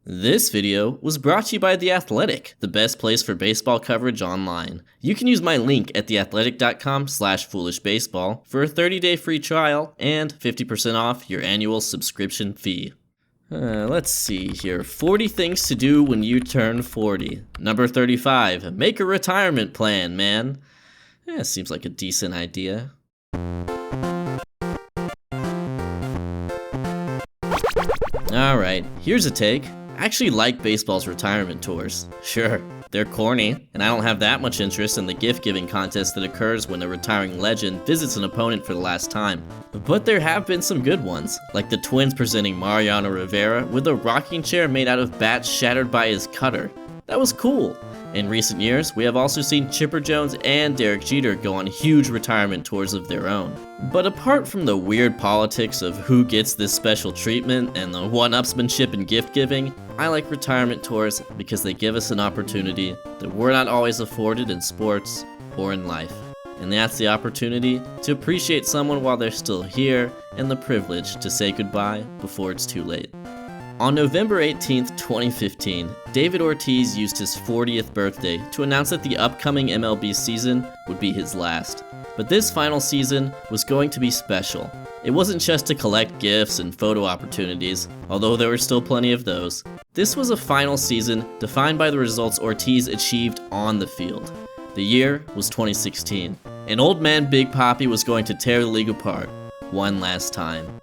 This video was brought to you by The Athletic, the best place for baseball coverage online. You can use my link at theathletic.com/foolishbaseball for a 30-day free trial and 50% off your annual subscription fee. Let's see here. 40 things to do when you turn 40. Number 35, make a retirement plan, man. Seems like a decent idea. Alright, here's a take. I actually like baseball's retirement tours. Sure, they're corny, and I don't have that much interest in the gift-giving contest that occurs when a retiring legend visits an opponent for the last time. But there have been some good ones, like the Twins presenting Mariano Rivera with a rocking chair made out of bats shattered by his cutter. That was cool. In recent years, we have also seen Chipper Jones and Derek Jeter go on huge retirement tours of their own. But apart from the weird politics of who gets this special treatment and the one-upsmanship in gift-giving, I like retirement tours because they give us an opportunity that we're not always afforded in sports or in life. And that's the opportunity to appreciate someone while they're still here and the privilege to say goodbye before it's too late. On November 18th, 2015, David Ortiz used his 40th birthday to announce that the upcoming MLB season would be his last. But this final season was going to be special. It wasn't just to collect gifts and photo opportunities, although there were still plenty of those. This was a final season defined by the results Ortiz achieved on the field. The year was 2016, and old man Big Papi was going to tear the league apart one last time.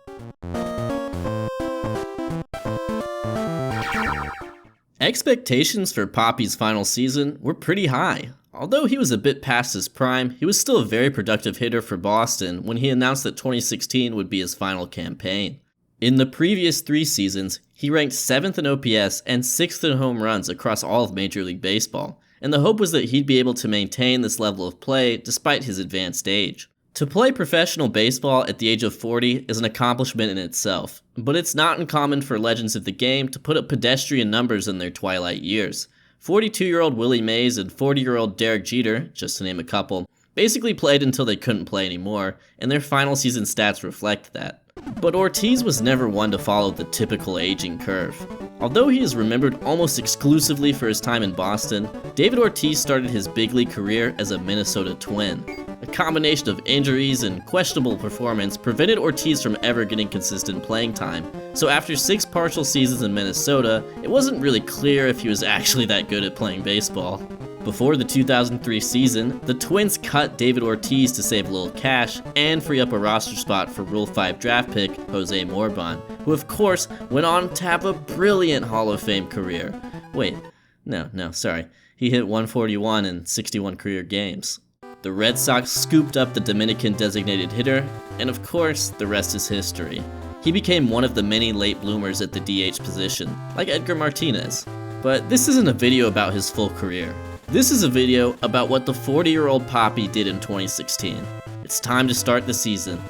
Expectations for Papi's final season were pretty high. Although he was a bit past his prime, he was still a very productive hitter for Boston when he announced that 2016 would be his final campaign. In the previous 3 seasons, he ranked 7th in OPS and 6th in home runs across all of Major League Baseball, and the hope was that he'd be able to maintain this level of play despite his advanced age. To play professional baseball at the age of 40 is an accomplishment in itself, but it's not uncommon for legends of the game to put up pedestrian numbers in their twilight years. 42-year-old Willie Mays and 40-year-old Derek Jeter, just to name a couple, basically played until they couldn't play anymore, and their final season stats reflect that. But Ortiz was never one to follow the typical aging curve. Although he is remembered almost exclusively for his time in Boston, David Ortiz started his big league career as a Minnesota Twin. A combination of injuries and questionable performance prevented Ortiz from ever getting consistent playing time, so after 6 partial seasons in Minnesota, it wasn't really clear if he was actually that good at playing baseball. Before the 2003 season, the Twins cut David Ortiz to save a little cash and free up a roster spot for Rule 5 draft pick Jose Morban, who of course went on to have a brilliant Hall of Fame career. Wait, sorry, he hit 141 in 61 career games. The Red Sox scooped up the Dominican designated hitter, and of course, the rest is history. He became one of the many late bloomers at the DH position, like Edgar Martinez. But this isn't a video about his full career. This is a video about what the 40-year-old Papi did in 2016. It's time to start the season.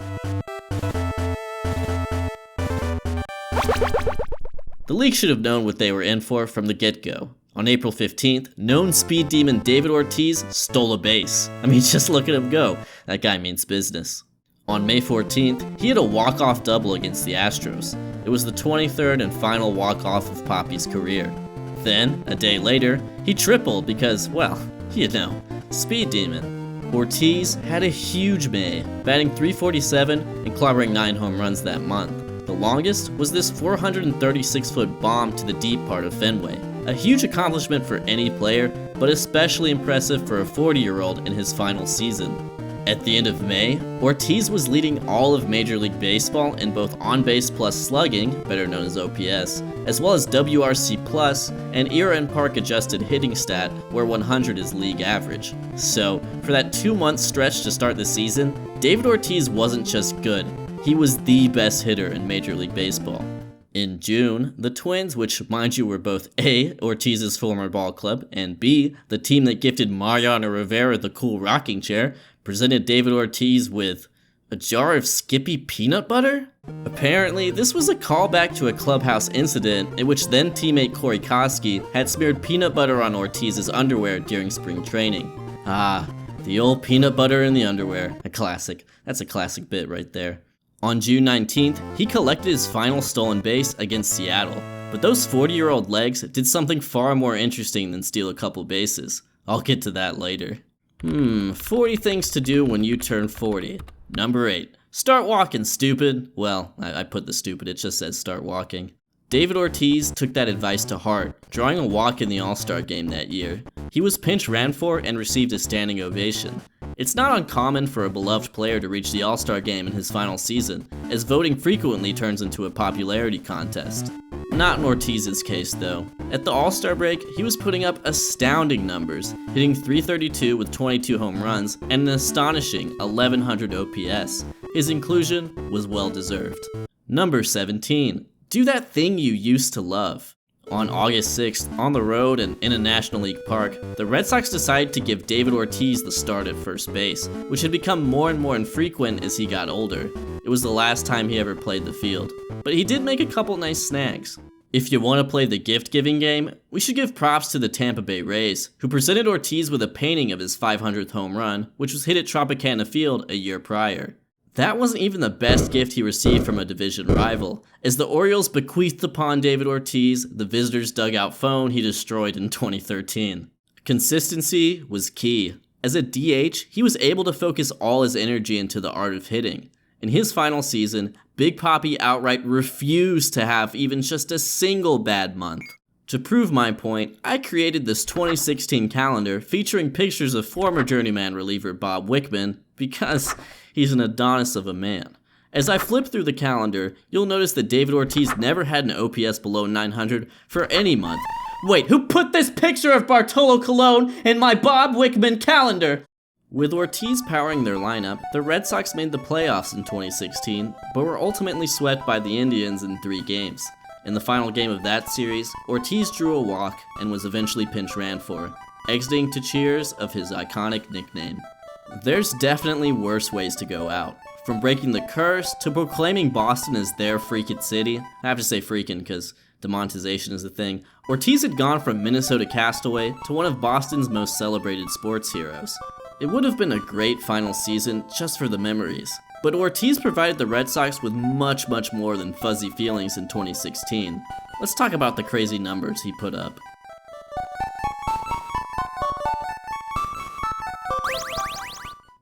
The league should have known what they were in for from the get-go. On April 15th, known speed demon David Ortiz stole a base. I mean, just look at him go. That guy means business. On May 14th, he hit a walk-off double against the Astros. It was the 23rd and final walk-off of Papi's career. Then, a day later, he tripled because, well, speed demon. Ortiz had a huge May, batting .347 and clobbering 9 home runs that month. The longest was this 436-foot bomb to the deep part of Fenway. A huge accomplishment for any player, but especially impressive for a 40-year-old in his final season. At the end of May, Ortiz was leading all of Major League Baseball in both on-base plus slugging, better known as OPS, as well as WRC plus and ERA and park adjusted hitting stat, where 100 is league average. So, for that 2-month stretch to start the season, David Ortiz wasn't just good, he was the best hitter in Major League Baseball. In June, the Twins, which mind you were both A, Ortiz's former ball club, and B, the team that gifted Mariano Rivera the cool rocking chair, presented David Ortiz with a jar of Skippy peanut butter? Apparently, this was a callback to a clubhouse incident in which then teammate Corey Koski had smeared peanut butter on Ortiz's underwear during spring training. Ah, the old peanut butter in the underwear. A classic. That's a classic bit right there. On June 19th, he collected his final stolen base against Seattle. But those 40-year-old legs did something far more interesting than steal a couple bases. I'll get to that later. 40 things to do when you turn 40. Number 8. Start walking, stupid. Well, I put the stupid, it just says start walking. David Ortiz took that advice to heart, drawing a walk in the All-Star game that year. He was pinch ran for and received a standing ovation. It's not uncommon for a beloved player to reach the All-Star game in his final season, as voting frequently turns into a popularity contest. Not in Ortiz's case though. At the All-Star break, he was putting up astounding numbers, hitting .332 with 22 home runs and an astonishing 1100 OPS. His inclusion was well deserved. Number 17. Do that thing you used to love. On August 6th, on the road and in a National League park, the Red Sox decided to give David Ortiz the start at first base, which had become more and more infrequent as he got older. It was the last time he ever played the field, but he did make a couple nice snags. If you want to play the gift-giving game, we should give props to the Tampa Bay Rays, who presented Ortiz with a painting of his 500th home run, which was hit at Tropicana Field a year prior. That wasn't even the best gift he received from a division rival, as the Orioles bequeathed upon David Ortiz the visitor's dugout phone he destroyed in 2013. Consistency was key. As a DH, he was able to focus all his energy into the art of hitting. In his final season, Big Papi outright refused to have even just a single bad month. To prove my point, I created this 2016 calendar featuring pictures of former journeyman reliever Bob Wickman because he's an Adonis of a man. As I flip through the calendar, you'll notice that David Ortiz never had an OPS below 900 for any month. Wait, who put this picture of Bartolo Colon in my Bob Wickman calendar? With Ortiz powering their lineup, the Red Sox made the playoffs in 2016, but were ultimately swept by the Indians in 3 games. In the final game of that series, Ortiz drew a walk and was eventually pinch ran for, exiting to cheers of his iconic nickname. There's definitely worse ways to go out. From breaking the curse to proclaiming Boston as their freakin' city. I have to say freakin' because demonetization is a thing. Ortiz had gone from Minnesota castaway to one of Boston's most celebrated sports heroes. It would have been a great final season just for the memories. But Ortiz provided the Red Sox with much more than fuzzy feelings in 2016. Let's talk about the crazy numbers he put up.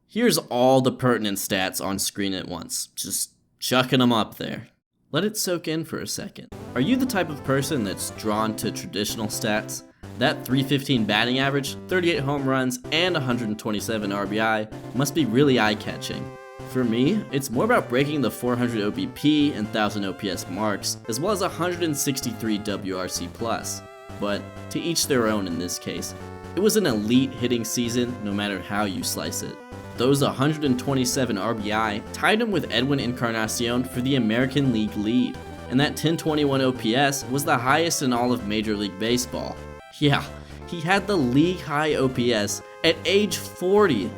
Here's all the pertinent stats on screen at once, just chucking them up there. Let it soak in for a second. Are you the type of person that's drawn to traditional stats? That .315 batting average, 38 home runs, and 127 RBI must be really eye-catching. For me, it's more about breaking the 400 OBP and 1000 OPS marks, as well as 163 WRC+. But to each their own in this case. It was an elite hitting season no matter how you slice it. Those 127 RBI tied him with Edwin Encarnacion for the American League lead, and that 1021 OPS was the highest in all of Major League Baseball. Yeah, he had the league-high OPS at age 40.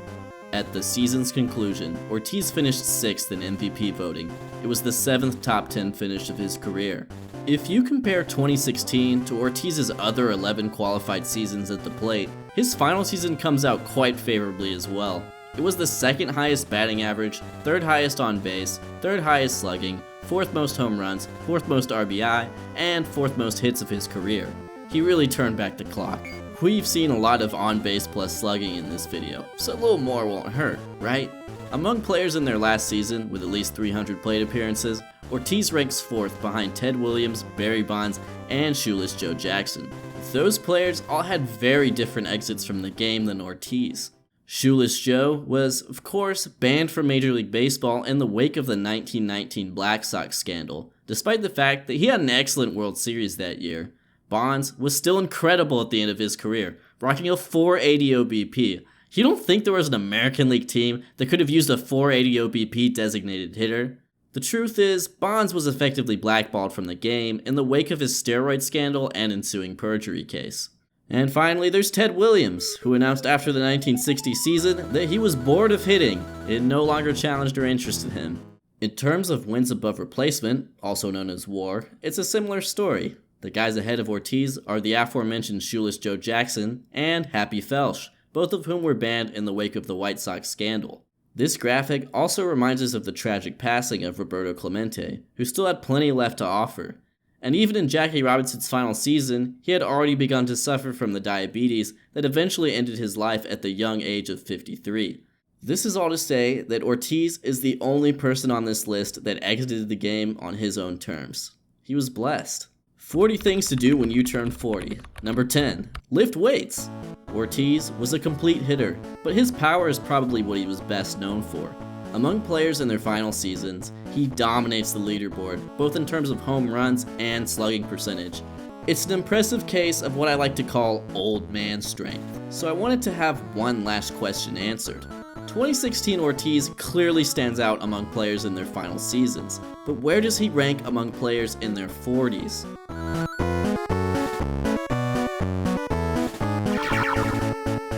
At the season's conclusion, Ortiz finished 6th in MVP voting. It was the 7th top 10 finish of his career. If you compare 2016 to Ortiz's other 11 qualified seasons at the plate, his final season comes out quite favorably as well. It was the 2nd highest batting average, 3rd highest on base, 3rd highest slugging, 4th most home runs, 4th most RBI, and 4th most hits of his career. He really turned back the clock. We've seen a lot of on-base plus slugging in this video, so a little more won't hurt, right? Among players in their last season with at least 300 plate appearances, Ortiz ranks 4th behind Ted Williams, Barry Bonds, and Shoeless Joe Jackson. Those players all had very different exits from the game than Ortiz. Shoeless Joe was, of course, banned from Major League Baseball in the wake of the 1919 Black Sox scandal, despite the fact that he had an excellent World Series that year. Bonds was still incredible at the end of his career, rocking a 480 OBP. You don't think there was an American League team that could have used a 480 OBP designated hitter? The truth is, Bonds was effectively blackballed from the game in the wake of his steroid scandal and ensuing perjury case. And finally, there's Ted Williams, who announced after the 1960 season that he was bored of hitting. It no longer challenged or interested him. In terms of wins above replacement, also known as WAR, it's a similar story. The guys ahead of Ortiz are the aforementioned Shoeless Joe Jackson and Happy Felsch, both of whom were banned in the wake of the White Sox scandal. This graphic also reminds us of the tragic passing of Roberto Clemente, who still had plenty left to offer. And even in Jackie Robinson's final season, he had already begun to suffer from the diabetes that eventually ended his life at the young age of 53. This is all to say that Ortiz is the only person on this list that exited the game on his own terms. He was blessed. 40 things to do when you turn 40. Number 10, lift weights. Ortiz was a complete hitter, but his power is probably what he was best known for. Among players in their final seasons, he dominates the leaderboard, both in terms of home runs and slugging percentage. It's an impressive case of what I like to call old man strength, so I wanted to have one last question answered. 2016 Ortiz clearly stands out among players in their final seasons, but where does he rank among players in their 40s?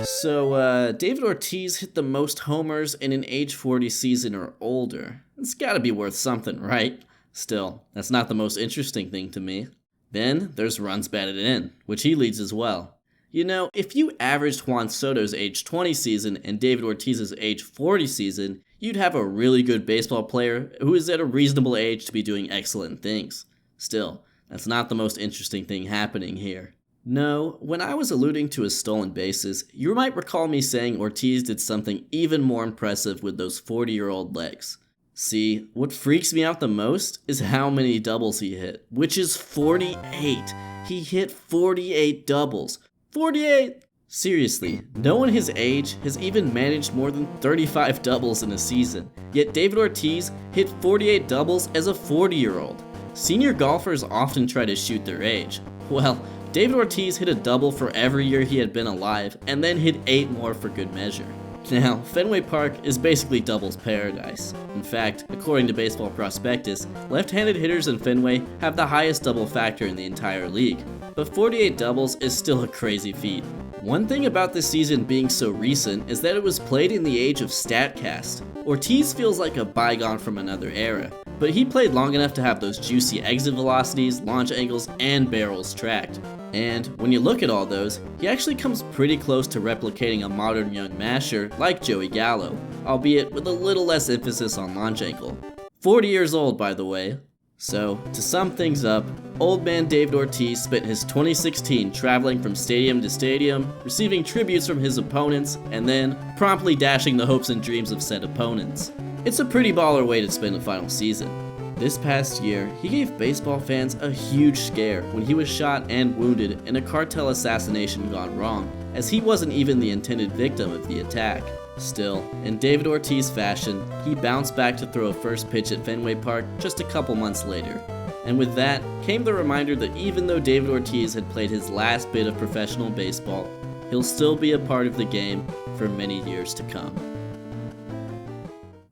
So, David Ortiz hit the most homers in an age 40 season or older. It's gotta be worth something, right? Still, that's not the most interesting thing to me. Then, there's runs batted in, which he leads as well. You know, if you averaged Juan Soto's age 20 season and David Ortiz's age 40 season, you'd have a really good baseball player who is at a reasonable age to be doing excellent things. Still, that's not the most interesting thing happening here. No, when I was alluding to his stolen bases, you might recall me saying Ortiz did something even more impressive with those 40-year-old legs. See, what freaks me out the most is how many doubles he hit, which is 48. He hit 48 doubles. 48! Seriously, no one his age has even managed more than 35 doubles in a season, yet David Ortiz hit 48 doubles as a 40-year-old. Senior golfers often try to shoot their age. Well, David Ortiz hit a double for every year he had been alive, and then hit 8 more for good measure. Now, Fenway Park is basically doubles paradise. In fact, according to Baseball Prospectus, left-handed hitters in Fenway have the highest double factor in the entire league. But 48 doubles is still a crazy feat. One thing about this season being so recent is that it was played in the age of StatCast. Ortiz feels like a bygone from another era, but he played long enough to have those juicy exit velocities, launch angles, and barrels tracked. And when you look at all those, he actually comes pretty close to replicating a modern young masher like Joey Gallo, albeit with a little less emphasis on launch angle. 40 years old, by the way. So, to sum things up, old man David Ortiz spent his 2016 traveling from stadium to stadium, receiving tributes from his opponents, and then promptly dashing the hopes and dreams of said opponents. It's a pretty baller way to spend a final season. This past year, he gave baseball fans a huge scare when he was shot and wounded in a cartel assassination gone wrong, as he wasn't even the intended victim of the attack. Still, in David Ortiz fashion, he bounced back to throw a first pitch at Fenway Park just a couple months later. And with that came the reminder that even though David Ortiz had played his last bit of professional baseball, he'll still be a part of the game for many years to come.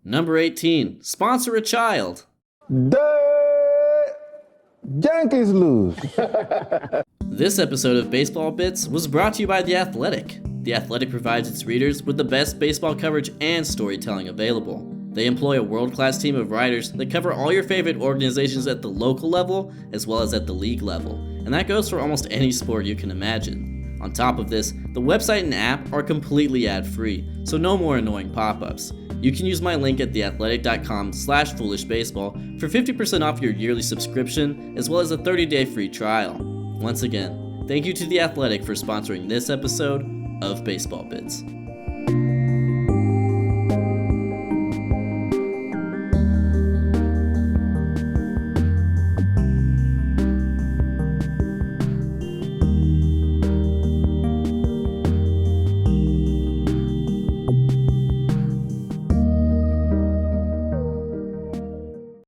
Number 18, sponsor a child. The Yankees lose. This episode of Baseball Bits was brought to you by The Athletic. The Athletic provides its readers with the best baseball coverage and storytelling available. They employ a world-class team of writers that cover all your favorite organizations at the local level as well as at the league level, and that goes for almost any sport you can imagine. On top of this, the website and app are completely ad-free, so no more annoying pop-ups. You can use my link at theathletic.com/foolishbaseball for 50% off your yearly subscription, as well as a 30-day free trial. Once again, thank you to The Athletic for sponsoring this episode of Baseball Bits.